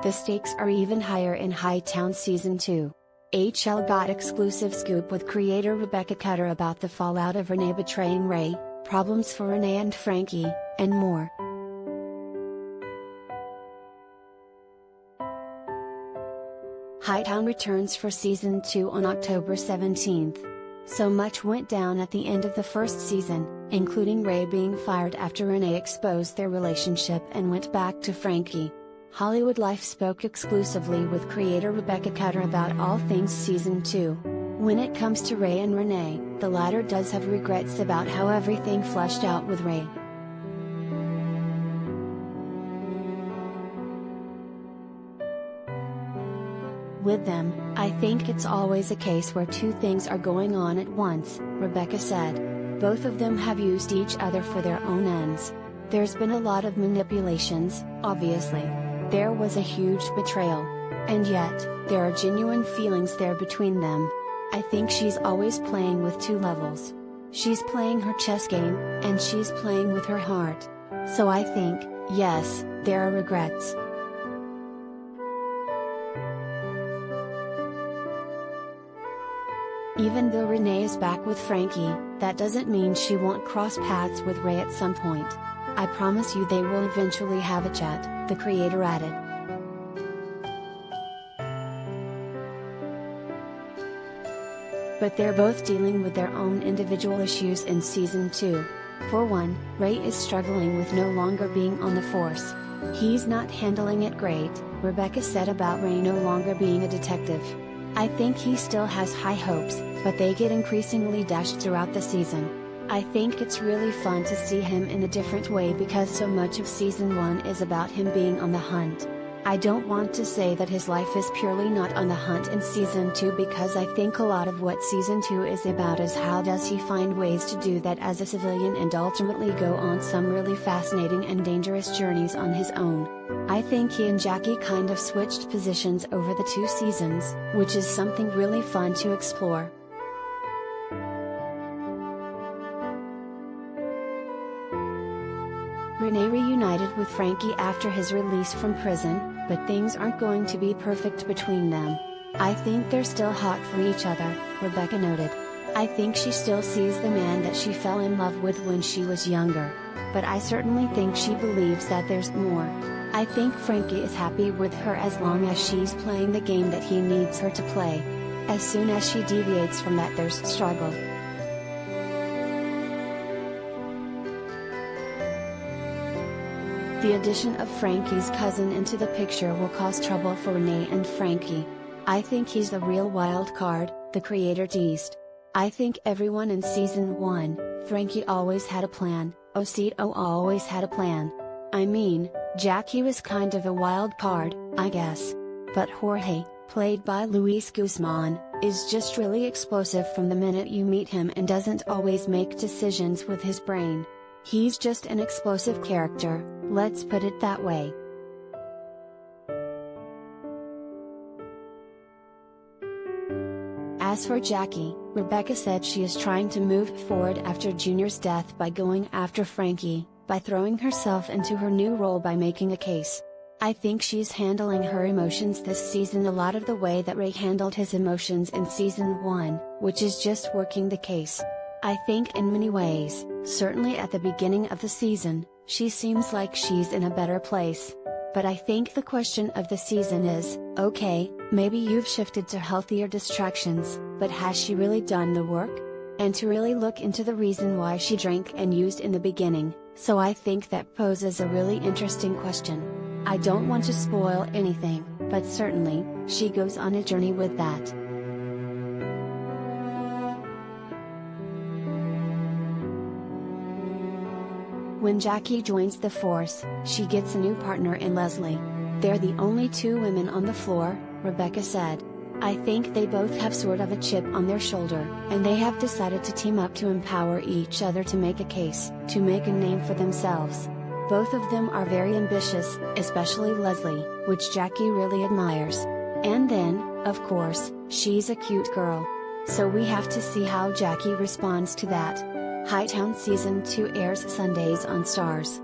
The stakes are even higher in Hightown Season 2. HL got exclusive scoop with creator Rebecca Cutter about the fallout of Renee betraying Ray, problems for Renee and Frankie, and more. Hightown returns for Season 2 on October 17th. So much went down at the end of the first season, including Ray being fired after Renee exposed their relationship and went back to Frankie. HollywoodLife spoke exclusively with creator Rebecca Cutter about all things Season 2. When it comes to Ray and Renee, the latter does have regrets about how everything fleshed out with Ray. With them, I think it's always a case where two things are going on at once, Rebecca said. Both of them have used each other for their own ends. There's been a lot of manipulations, obviously. There was a huge betrayal. And yet, there are genuine feelings there between them. I think she's always playing with two levels. She's playing her chess game, and she's playing with her heart. So I think, yes, there are regrets. Even though Renee is back with Frankie, that doesn't mean she won't cross paths with Ray at some point. I promise you they will eventually have a chat, the creator added. But they're both dealing with their own individual issues in Season 2. For one, Ray is struggling with no longer being on the force. He's not handling it great, Rebecca said about Ray no longer being a detective. I think he still has high hopes, but they get increasingly dashed throughout the season. I think it's really fun to see him in a different way because so much of Season 1 is about him being on the hunt. I don't want to say that his life is purely not on the hunt in Season 2 because I think a lot of what Season 2 is about is how does he find ways to do that as a civilian and ultimately go on some really fascinating and dangerous journeys on his own. I think he and Jackie kind of switched positions over the 2 seasons, which is something really fun to explore. Renee reunited with Frankie after his release from prison, but things aren't going to be perfect between them. I think they're still hot for each other, Rebecca noted. I think she still sees the man that she fell in love with when she was younger. But I certainly think she believes that there's more. I think Frankie is happy with her as long as she's playing the game that he needs her to play. As soon as she deviates from that there's struggle. The addition of Frankie's cousin into the picture will cause trouble for Renee and Frankie. I think he's the real wild card, the creator teased. I think everyone in Season 1, Frankie always had a plan, Osito always had a plan. I mean, Jackie was kind of a wild card, I guess. But Jorge, played by Luis Guzman, is just really explosive from the minute you meet him and doesn't always make decisions with his brain. He's just an explosive character, let's put it that way. As for Jackie, Rebecca said she is trying to move forward after Junior's death by going after Frankie, by throwing herself into her new role by making a case. I think she's handling her emotions this season a lot of the way that Ray handled his emotions in Season 1, which is just working the case. I think in many ways, certainly at the beginning of the season, she seems like she's in a better place. But I think the question of the season is, okay, maybe you've shifted to healthier distractions, but has she really done the work? And to really look into the reason why she drank and used in the beginning, so I think that poses a really interesting question. I don't want to spoil anything, but certainly, she goes on a journey with that. When Jackie joins the force, she gets a new partner in Leslie. They're the only 2 women on the floor, Rebecca said. I think they both have sort of a chip on their shoulder, and they have decided to team up to empower each other to make a case, to make a name for themselves. Both of them are very ambitious, especially Leslie, which Jackie really admires. And then, of course, she's a cute girl. So we have to see how Jackie responds to that. Hightown Season 2 airs Sundays on Stars.